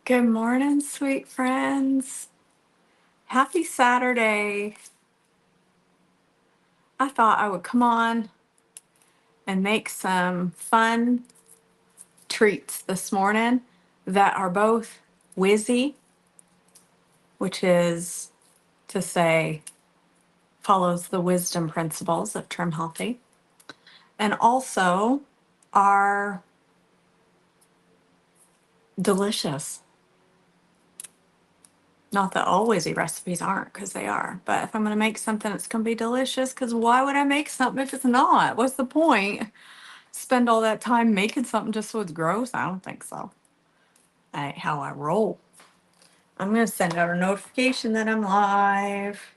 Good morning, sweet friends. Happy Saturday. I thought I would come on and make some fun treats this morning that are both whizzy, which is to say, follows the wisdom principles of Trim Healthy, and also are delicious. Not that all whizzy recipes aren't, because they are. But if I'm going to make something, it's going to be delicious, because why would I make something if it's not? What's the point? Spend all that time making something just so it's gross? I don't think so. That ain't how I roll. I'm going to send out a notification that I'm live.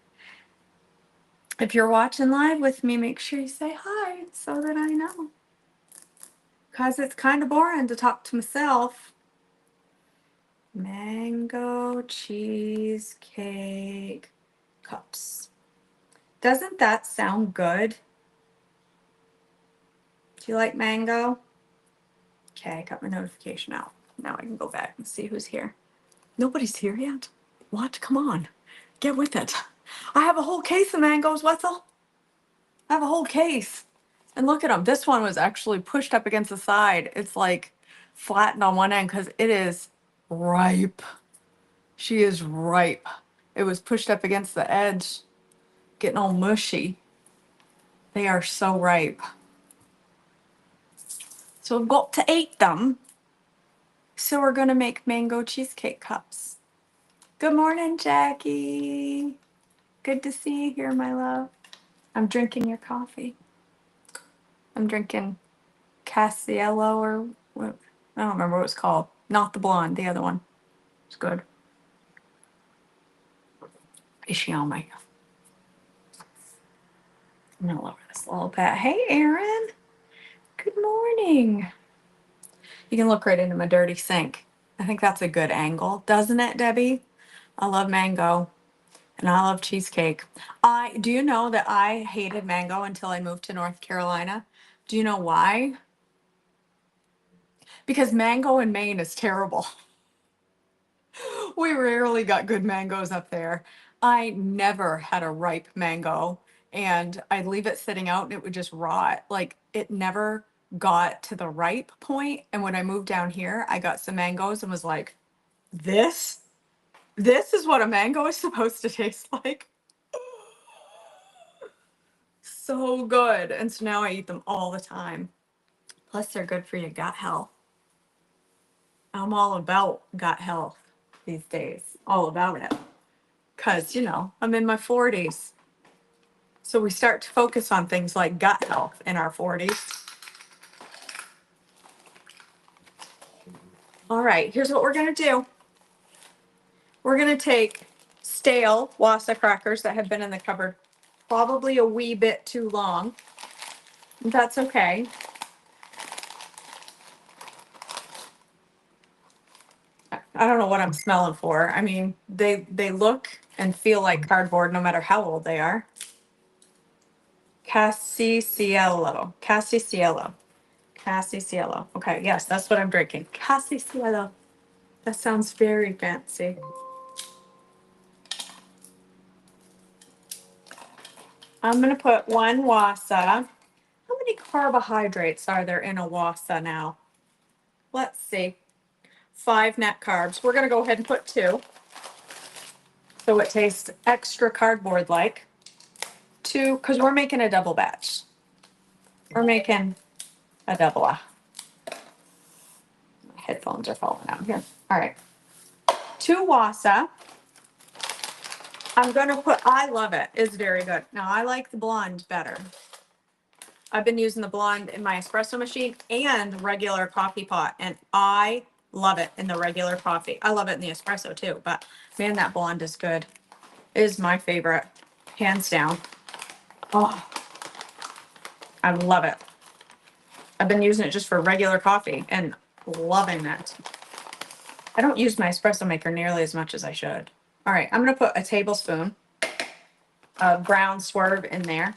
If you're watching live with me, make sure you say hi so that I know. Because it's kind of boring to talk to myself. Mango cheesecake cups. Doesn't that sound good? Do you like mango? Okay, I got my notification out. Now I can go back and see who's here. Nobody's here yet? What? Come on. Get with it. I have a whole case of mangoes, Wetzel. I have a whole case. And look at them. This one was actually pushed up against the side. It's like flattened on one end because it is ripe. She is ripe. It was pushed up against the edge, getting all mushy. They are so ripe. So I've got to eat them. So we're going to make mango cheesecake cups. Good morning, Jackie. Good to see you here, my love. I'm drinking your coffee. I'm drinking Casiello or what? I don't remember what it's called. Not the blonde, the other one. It's good. Is she on my? I'm gonna lower this a little bit. Hey, Erin. Good morning. You can look right into my dirty sink. I think that's a good angle, doesn't it, Debbie? I love mango and I love cheesecake. I do you know that I hated mango until I moved to North Carolina? Do you know why? Because mango in Maine is terrible. We rarely got good mangoes up there. I never had a ripe mango, and I'd leave it sitting out and it would just rot. Like it never got to the ripe point. And when I moved down here, I got some mangoes and was like, this? This is what a mango is supposed to taste like. So good. And so now I eat them all the time. Plus, they're good for your gut health. I'm all about gut health these days, all about it. Because, I'm in my 40s. So we start to focus on things like gut health in our 40s. All right, here's what we're going to do. We're going to take stale Wassa crackers that have been in the cupboard probably a wee bit too long. That's okay. I don't know what I'm smelling for. I mean, they look and feel like cardboard no matter how old they are. Casiciello. Casiciello. Casiciello. Okay, yes, that's what I'm drinking. Casiciello. That sounds very fancy. I'm going to put one wassa. How many carbohydrates are there in a wassa now? Let's see. 5 net carbs. We're going to go ahead and put 2. So it tastes extra cardboard-like. 2, because we're making a double batch. We're making a double. My headphones are falling out here. All right. 2 wassa. I'm going to put, I love it. It's very good. Now, I like the blonde better. I've been using the blonde in my espresso machine and regular coffee pot, and I love it in the regular coffee. I love it in the espresso too, but man, that blonde is good. It is my favorite, hands down. Oh, I love it. I've been using it just for regular coffee and loving it. I don't use my espresso maker nearly as much as I should. All right, I'm going to put a tablespoon of brown swerve in there.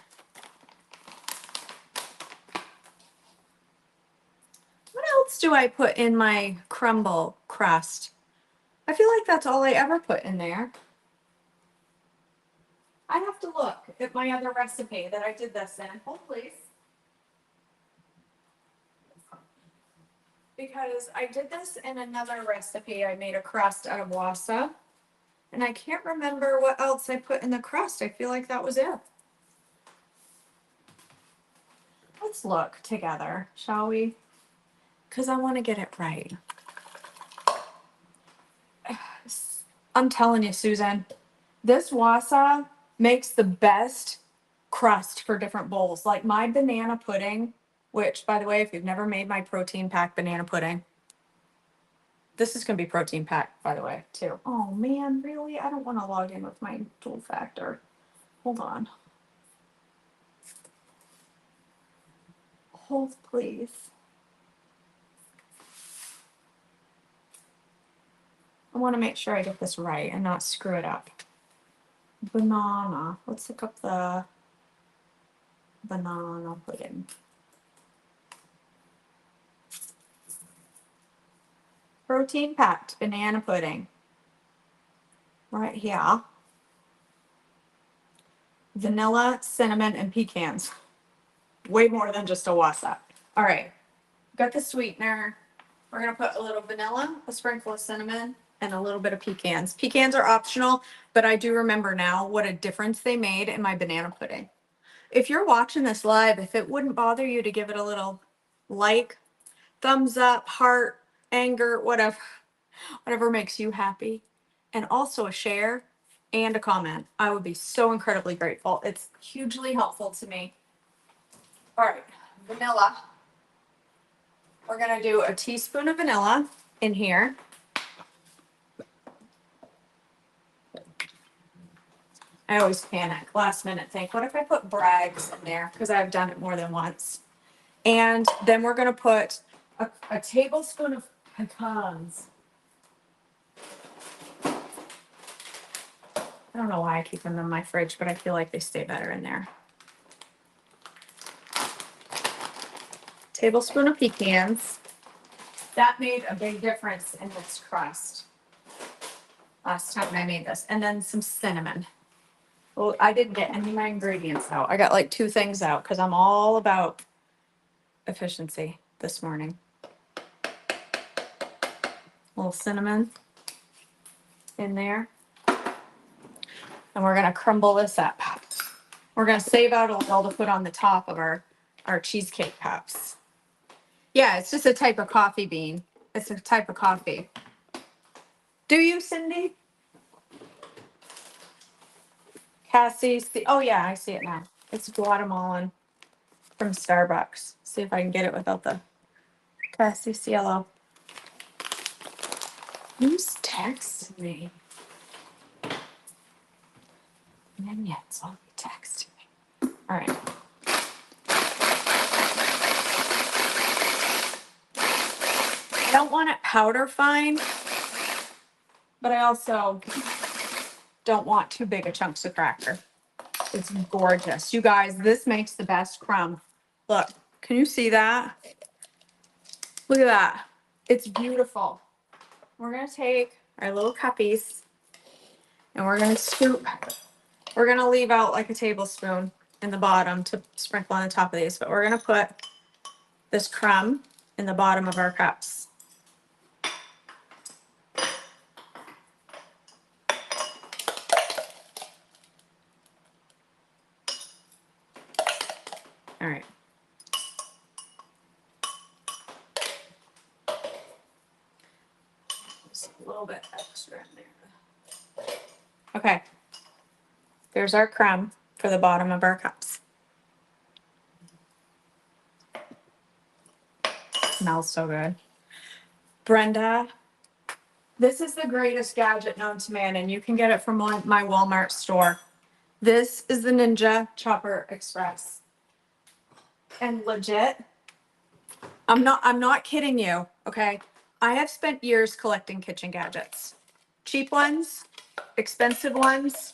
What else do I put in my crumble crust? I feel like that's all I ever put in there. I have to look at my other recipe that I did this in. Hold please. Because I did this in another recipe. I made a crust out of wasa. And I can't remember what else I put in the crust. I feel like that was it. Let's look together, shall we? Because I want to get it right. I'm telling you, Susan, this wasa makes the best crust for different bowls. Like my banana pudding, which, by the way, if you've never made my protein packed banana pudding, this is going to be protein packed, by the way, too. Oh, man, really? I don't want to log in with my dual factor. Hold on. Hold, please. I want to make sure I get this right and not screw it up. Banana. Let's look up the banana pudding. Protein packed banana pudding. Right here. Vanilla, cinnamon, and pecans. Way more than just a wasa. All right. Got the sweetener. We're going to put a little vanilla, a sprinkle of cinnamon, and a little bit of pecans. Pecans are optional, but I do remember now what a difference they made in my banana pudding. If you're watching this live, if it wouldn't bother you to give it a little like, thumbs up, heart, anger, whatever makes you happy, and also a share and a comment, I would be so incredibly grateful. It's hugely helpful to me. All right, vanilla. We're gonna do a teaspoon of vanilla in here. I always panic last minute, think, what if I put Bragg's in there? Because I've done it more than once. And then we're gonna put a tablespoon of pecans. I don't know why I keep them in my fridge, but I feel like they stay better in there. Tablespoon of pecans. That made a big difference in this crust last time I made this. And then some cinnamon. Well, I didn't get any of my ingredients out. I got like 2 things out because I'm all about efficiency this morning. A little cinnamon in there. And we're going to crumble this up. We're going to save out a little to put on the top of our cheesecake cups. Yeah, it's just a type of coffee bean. It's a type of coffee. Do you, Cindy? Cassie, oh yeah, I see it now. It's Guatemalan from Starbucks. See if I can get it without the Cassie Cielo. Who's texting me? Minions, I'll be texting me. All right. I don't want it powder fine, but I also don't want too big a chunks of cracker. It's gorgeous. You guys, this makes the best crumb. Look, can you see that? Look at that. It's beautiful. We're going to take our little cuppies and we're going to scoop. We're going to leave out like a tablespoon in the bottom to sprinkle on the top of these, but we're going to put this crumb in the bottom of our cups. All right. Just a little bit extra in there. Okay. There's our crumb for the bottom of our cups. Smells so good. Brenda, this is the greatest gadget known to man, and you can get it from my Walmart store. This is the Ninja Chopper Express. And legit, I'm not kidding you, okay? I have spent years collecting kitchen gadgets. Cheap ones, expensive ones,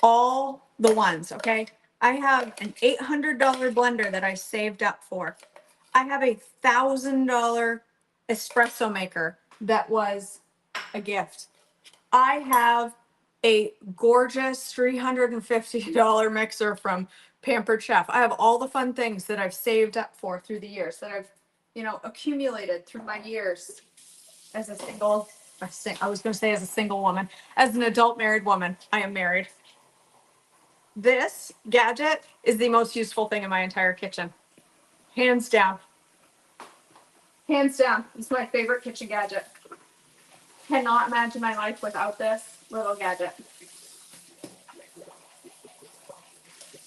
all the ones, okay? I have an $800 blender that I saved up for. I have a $1,000 espresso maker that was a gift. I have a gorgeous $350 mixer from Pampered Chef. I have all the fun things that I've saved up for through the years, that I've, accumulated through my years as a single, I was going to say as a single woman, as an adult married woman. I am married. This gadget is the most useful thing in my entire kitchen. Hands down. Hands down. It's my favorite kitchen gadget. Cannot imagine my life without this little gadget.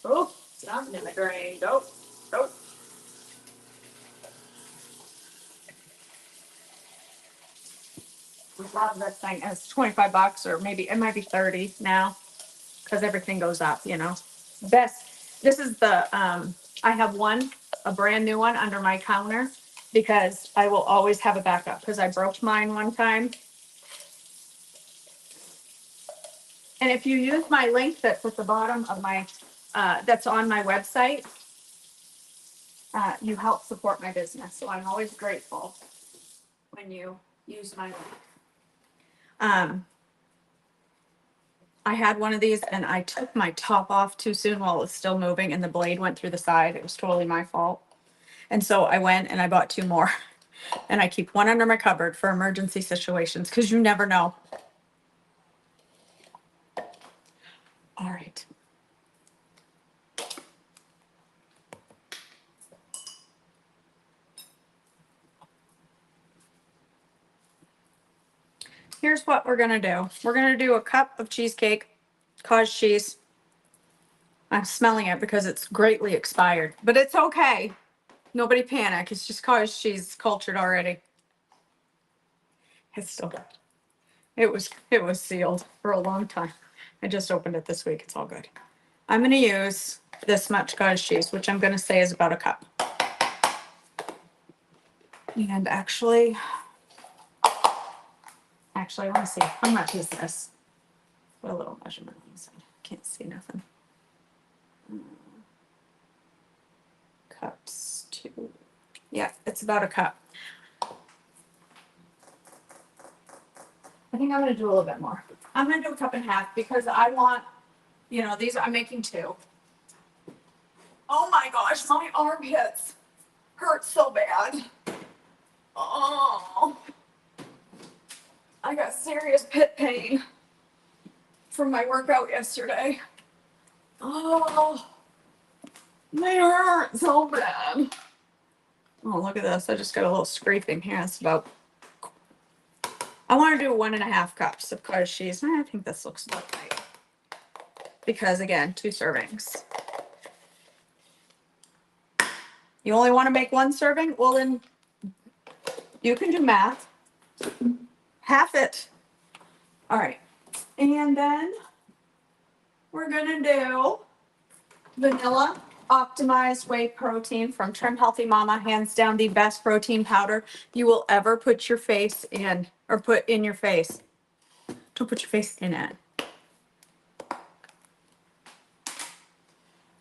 Oh, something in the drain. Nope. Nope. We love this thing. It's 25 bucks, or maybe it might be 30 now, because everything goes up, Best. This is I have a brand new one under my counter, because I will always have a backup, because I broke mine one time. And if you use my link that's at the bottom of that's on my website, you help support my business. So I'm always grateful when you use my link. I had one of these and I took my top off too soon while it was still moving, and the blade went through the side. It was totally my fault. And so I went and I bought 2 more. And I keep one under my cupboard for emergency situations, because you never know. All right. Here's what we're going to do. We're going to do a cup of cheesecake, cottage cheese. I'm smelling it because it's greatly expired, but it's okay. Nobody panic. It's just cottage cheese, cultured already. It's still good. It was sealed for a long time. I just opened it this week. It's all good. I'm going to use this much cottage cheese, which I'm going to say is about a cup. And actually, I want to see, how much is this? Put a little measurement on the side. Can't see nothing. Cups 2. Yeah, it's about a cup. I think I'm going to do a little bit more. I'm going to do a cup and a half, because I want, these, I'm making 2. Oh my gosh, my armpits hurt so bad. Oh, I got serious pit pain from my workout yesterday. Oh, they hurt so bad. Oh, look at this. I just got a little scraping here. It's about, I want to do 1.5 cups of cottage cheese. I think this looks about right, because again, 2 servings. You only want to make 1 serving? Well, then you can do math. Half it. All right. And then we're going to do vanilla optimized whey protein from Trim Healthy Mama. Hands down the best protein powder you will ever put your face in, or put in your face. Don't put your face in it.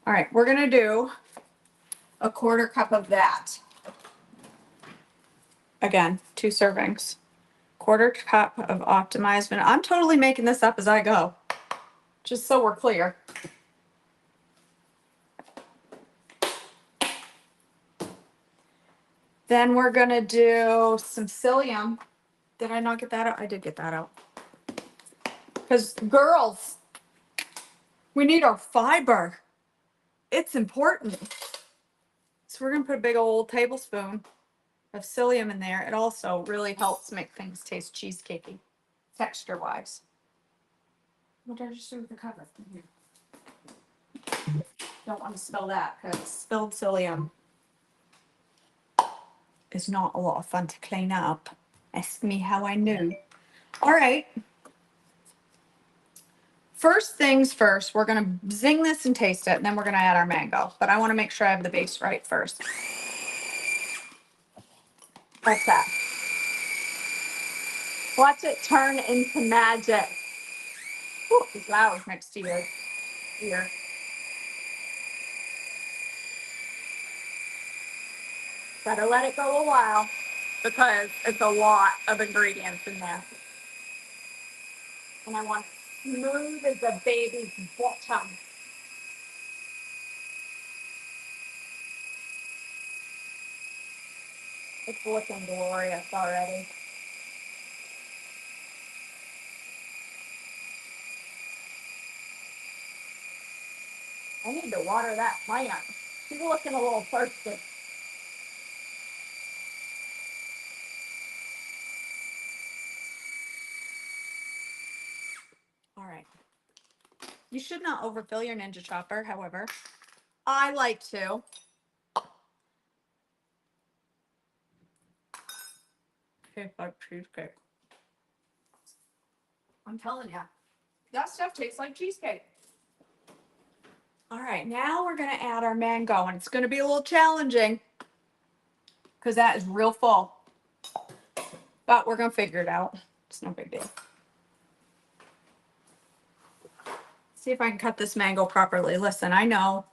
All right, we're going to do a 1/4 cup of that. Again, 2 servings. 1/4 cup of optimized vanilla. I'm totally making this up as I go, just so we're clear. Then we're going to do some psyllium. Did I not get that out? I did get that out. Because girls, we need our fiber. It's important. So we're going to put a big old tablespoon of psyllium in there. It also really helps make things taste cheesecakey, texture-wise. What did I just do with the cover? Don't want to spill that, because spilled psyllium is not a lot of fun to clean up. Ask me how I knew. All right. First things first, we're going to zing this and taste it, and then we're going to add our mango. But I want to make sure I have the base right first. Like that. Watch it turn into magic. Ooh, it's loud next to your ear. Gotta let it go a while, because it's a lot of ingredients in there. And I want smooth as a baby's bottom. It's looking glorious already. I need to water that plant. She's looking a little thirsty. All right. You should not overfill your Ninja Chopper, however. I like to. Tastes like cheesecake. I'm telling you, that stuff tastes like cheesecake. All right, now we're gonna add our mango, and it's gonna be a little challenging because that is real full. But we're gonna figure it out. It's no big deal. See if I can cut this mango properly. Listen, I know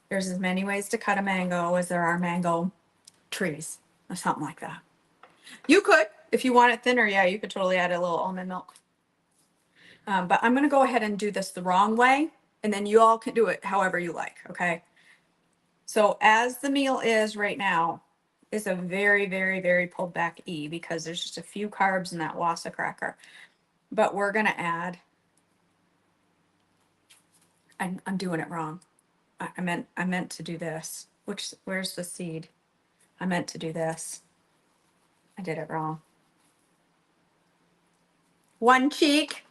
there's as many ways to cut a mango as there are mango trees or something like that. You could, if you want it thinner, yeah, you could totally add a little almond milk. But I'm gonna go ahead and do this the wrong way, and then you all can do it however you like, okay? So as the meal is right now, is a very, very, very pulled back E because there's just a few carbs in that wassa cracker. But we're gonna add, I'm doing it wrong. I meant to do this. Where's the seed? I meant to do this. I did it wrong. One cheek,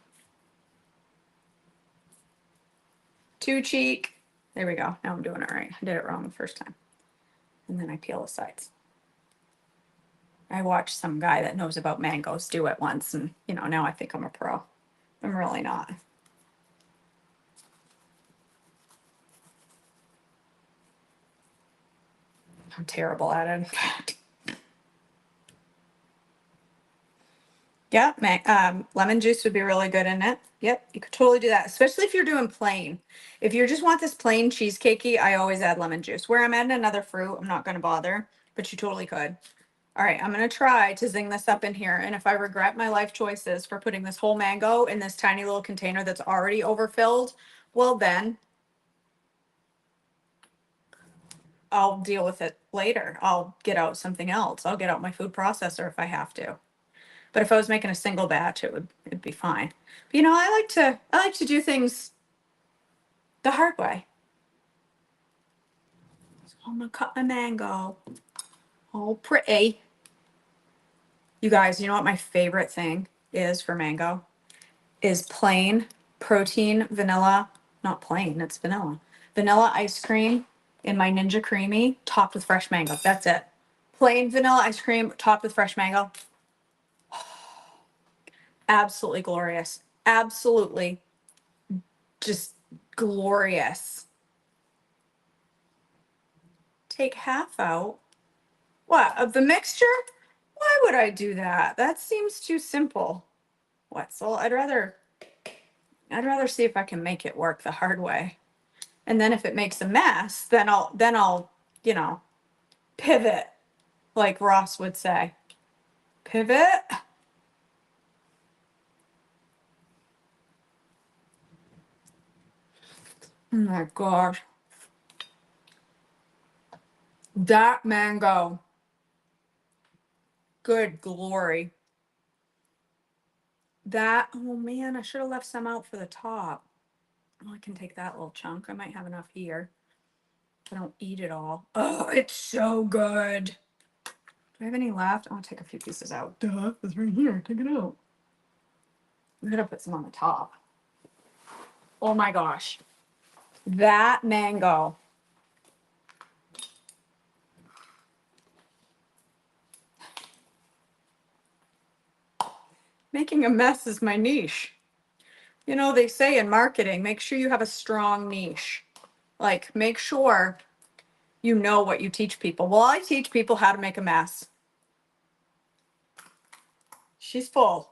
two cheek. There we go. Now I'm doing it right. I did it wrong the first time. And then I peel the sides. I watched some guy that knows about mangoes do it once, and now I think I'm a pro. I'm really not. I'm terrible at it. Yeah, lemon juice would be really good in it. Yep, you could totally do that, especially if you're doing plain. If you just want this plain cheesecakey, I always add lemon juice. Where I'm adding another fruit, I'm not going to bother, but you totally could. All right, I'm going to try to zing this up in here, and if I regret my life choices for putting this whole mango in this tiny little container that's already overfilled, well then, I'll deal with it later. I'll get out something else. I'll get out my food processor if I have to. But if I was making a single batch, it'd be fine. But I like to do things the hard way. So I'm gonna cut my mango. All pretty. You guys, you know what my favorite thing is for mango? Is plain protein vanilla, not plain, it's vanilla. Vanilla ice cream in my Ninja Creamy topped with fresh mango. That's it. Plain vanilla ice cream topped with fresh mango. Absolutely glorious. Absolutely just glorious. Take half out. What, of the mixture? Why would I do that? That seems too simple. What? So I'd rather see if I can make it work the hard way. And then if it makes a mess, then I'll, pivot, like Ross would say. Pivot. Oh my gosh. That mango. Good glory. Oh man, I should have left some out for the top. Oh, I can take that little chunk. I might have enough here. I don't eat it all. Oh, it's so good. Do I have any left? I'll take a few pieces out. Duh, it's right here. Take it out. I'm gonna put some on the top. Oh my gosh. That mango. Making a mess is my niche. They say in marketing, make sure you have a strong niche. Like, make sure you know what you teach people. Well, I teach people how to make a mess. She's full.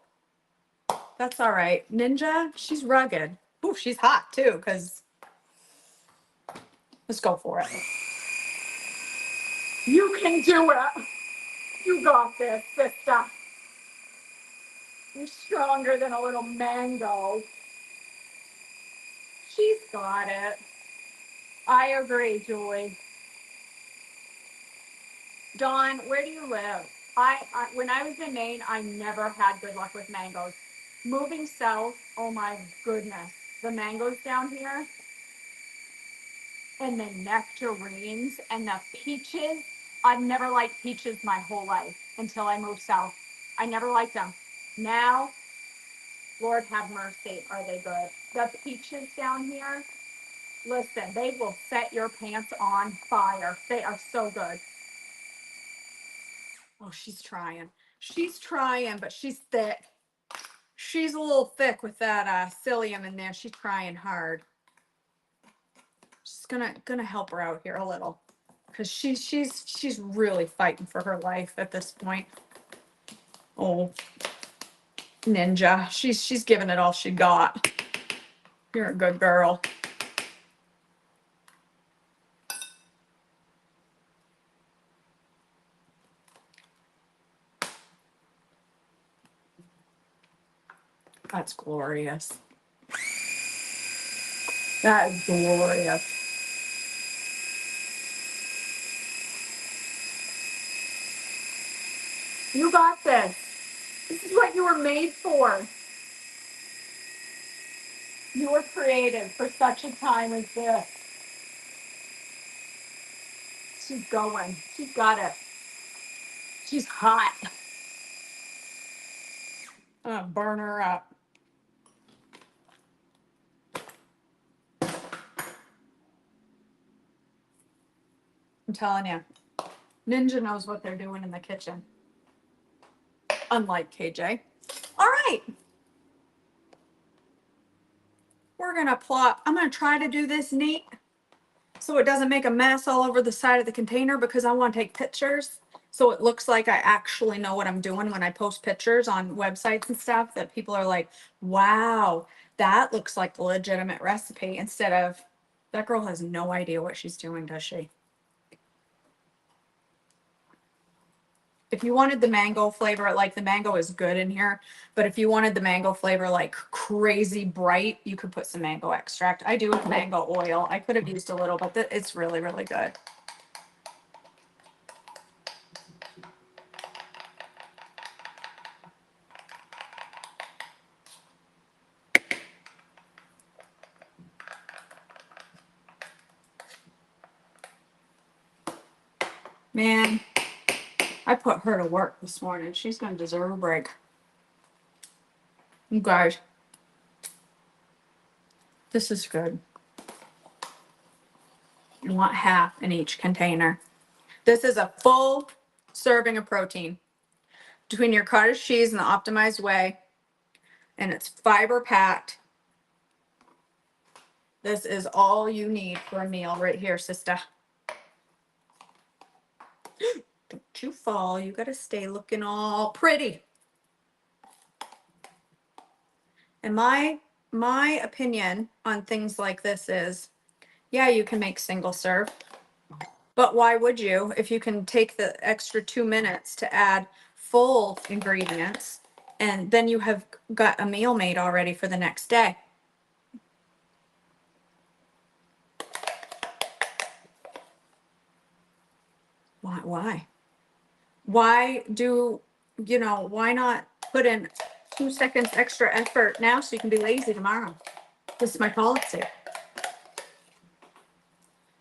That's all right. Ninja, she's rugged. Ooh, she's hot too, because let's go for it. You can do it. You got this, sister. You're stronger than a little mango. She's got it. I agree, Julie. Dawn, where do you live? When I was in Maine, I never had good luck with mangoes. Moving south, oh my goodness, the mangoes down here and the nectarines and the peaches. I've never liked peaches my whole life until I moved south. I never liked them. Now, Lord have mercy, are they good? The peaches down here, listen, they will set your pants on fire. They are so good. Oh, she's trying. She's trying, but she's thick. She's a little thick with that psyllium in there. She's trying hard. Just gonna help her out here a little, because she's really fighting for her life at this point. Oh, ninja, she's giving it all she got. You're a good girl. That's glorious. That is glorious. You got this. This is what you were made for. You were created for such a time as this. She's going. She's got it. She's hot. I'm gonna burn her up. I'm telling you, Ninja knows what they're doing in the kitchen. Unlike KJ. All right. We're gonna plop. I'm gonna try to do this neat so it doesn't make a mess all over the side of the container, because I want to take pictures so it looks like I actually know what I'm doing when I post pictures on websites and stuff, that people are like, wow, that looks like a legitimate recipe, instead of, that girl has no idea what she's doing, does she? If you wanted the mango flavor, like, the mango is good in here, but if you wanted the mango flavor like crazy bright, you could put some mango extract. I do with mango oil. I could have used a little, but it's really, really good. Man, I put her to work this morning. She's going to deserve a break. You guys, this is good. You want half in each container. This is a full serving of protein between your cottage cheese and the optimized whey, and it's fiber packed. This is all you need for a meal right here, sister. Don't you fall. You got to stay looking all pretty. And my opinion on things like this is, yeah, you can make single serve, but why would you if you can take the extra 2 minutes to add full ingredients, and then you have got a meal made already for the next day? Why? Why do, why not put in 2 seconds extra effort now so you can be lazy tomorrow? This is my policy.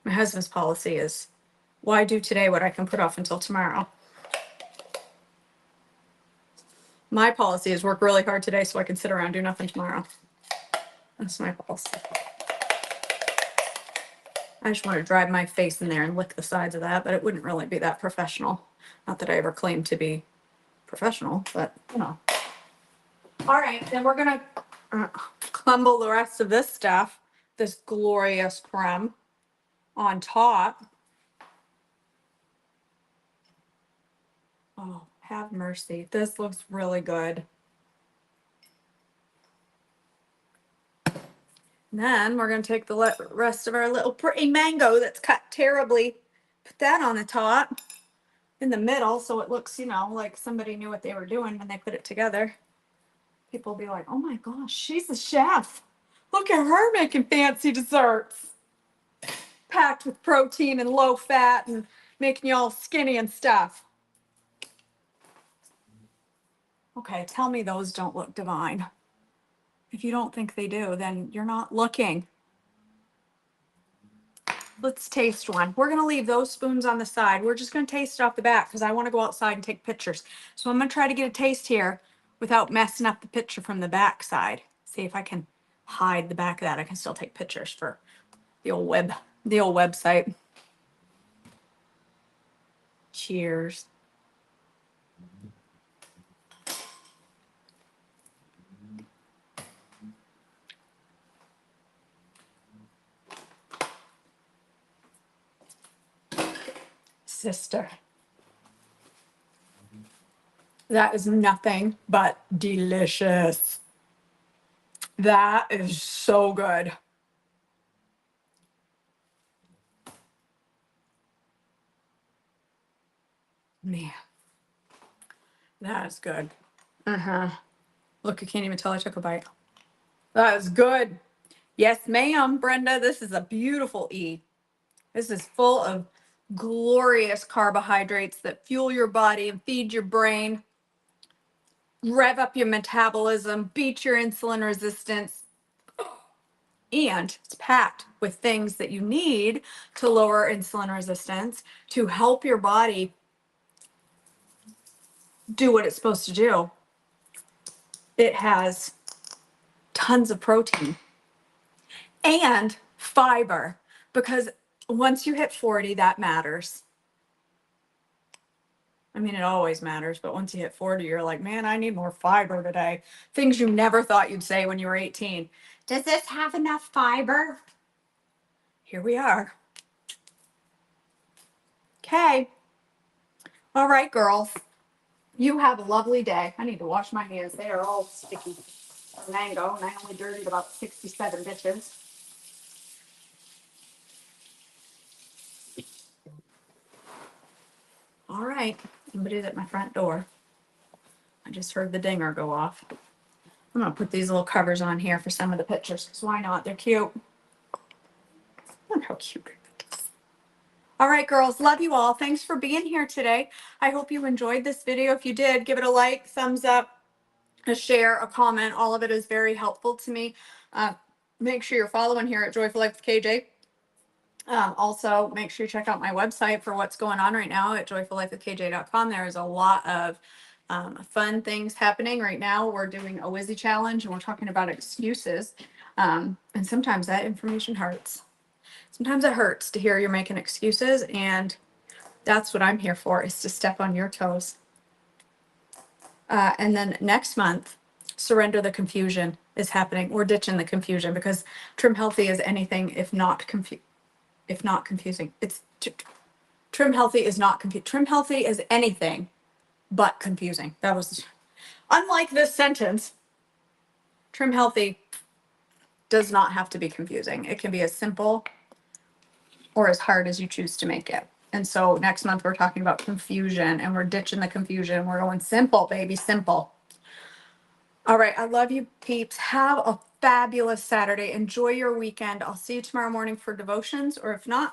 My husband's policy is, why do today what I can put off until tomorrow? My policy is work really hard today so I can sit around and do nothing tomorrow. That's my policy. I just want to drive my face in there and lick the sides of that, but it wouldn't really be that professional. Not that I ever claimed to be professional, but All right, then we're gonna crumble the rest of this stuff, this glorious crumb, on top. Oh, have mercy. This looks really good. And then we're going to take the rest of our little pretty mango that's cut terribly, put that on the top, in the middle, so it looks, like somebody knew what they were doing when they put it together. People will be like, oh my gosh, she's a chef. Look at her making fancy desserts. Packed with protein and low fat and making you all skinny and stuff. Okay, tell me those don't look divine. If you don't think they do, then you're not looking. Let's taste one. We're gonna leave those spoons on the side. We're just gonna taste it off the back because I want to go outside and take pictures. So I'm gonna try to get a taste here without messing up the picture from the back side. See if I can hide the back of that. I can still take pictures for the old website. Cheers. Sister. That is nothing but delicious. That is so good. Man, that is good. Look, I can't even tell I took a bite. That is good. Yes, ma'am, Brenda. This is a beautiful E. This is full of glorious carbohydrates that fuel your body and feed your brain, rev up your metabolism, beat your insulin resistance, and it's packed with things that you need to lower insulin resistance, to help your body do what it's supposed to do. It has tons of protein and fiber, because once you hit 40, that matters. I mean, it always matters, but once you hit 40, you're like, man, I need more fiber today. Things you never thought you'd say when you were 18. Does this have enough fiber? Here we are. Okay. All right, girls. You have a lovely day. I need to wash my hands. They are all sticky. Mango, and I only dirtied about 67 dishes. All right. Somebody's at my front door. I just heard the dinger go off. I'm going to put these little covers on here for some of the pictures, because why not? They're cute. Look how cute it is. All right, girls, love you all. Thanks for being here today. I hope you enjoyed this video. If you did, give it a like, thumbs up, a share, a comment. All of it is very helpful to me. Make sure you're following here at Joyful Life with KJ. Also, make sure you check out my website for what's going on right now at joyfullifewithkj.com. There is a lot of fun things happening right now. We're doing a Wizzy challenge and we're talking about excuses. And sometimes that information hurts. Sometimes it hurts to hear you're making excuses, and that's what I'm here for, is to step on your toes. And then next month, Surrender the Confusion is happening. We're ditching the confusion, because Trim Healthy is anything if not confusing. It's Trim Healthy is not confusing. Trim Healthy is anything but confusing. That was, unlike this sentence, Trim Healthy does not have to be confusing. It can be as simple or as hard as you choose to make it. And so next month we're talking about confusion, and we're ditching the confusion. We're going simple, baby, simple. All right. I love you, peeps. Have a fabulous Saturday. Enjoy your weekend. I'll see you tomorrow morning for devotions, or if not,